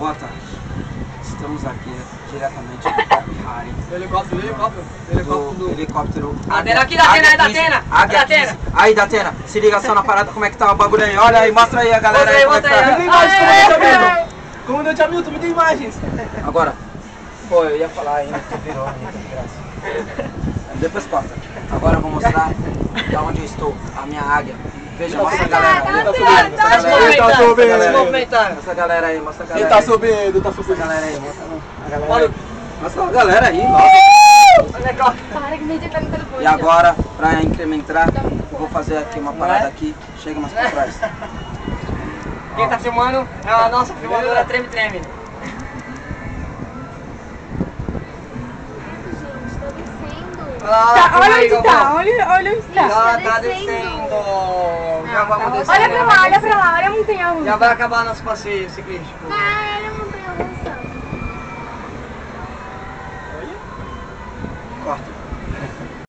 Boa tarde. Estamos aqui diretamente do Top Harry. Helicóptero. Datena aqui, Datena, aí, Datena! Datena! Aí, Datena, se liga só na parada, como é que tá o bagulho aí? Olha aí, mostra aí a galera aí. Mostra aí, Me dê imagens, Comandante Hamilton, me dê imagens. Agora, pô, eu ia falar ainda, tu virou, graça. Depois corta. Agora eu vou mostrar da onde eu estou, a minha águia. Veja, mostra a galera aí. Tá subindo. Mostra a galera aí, mostra a galera Ele aí. tá subindo, tá Mostra a subindo. galera aí, mostra a galera aí. Mostra a galera aí, nossa. Para que me dê pra mim. E agora, pra incrementar, eu vou fazer aqui uma parada aqui. Chega mais pra trás. Quem tá filmando é a nossa filmadora Treme Treme. Olha onde tá, olha onde tá. Já tá descendo. Já vamos descer. Olha pra lá, olha a montanha russa. Já vai acabar nosso passeio ciclístico. Olha a montanha russa.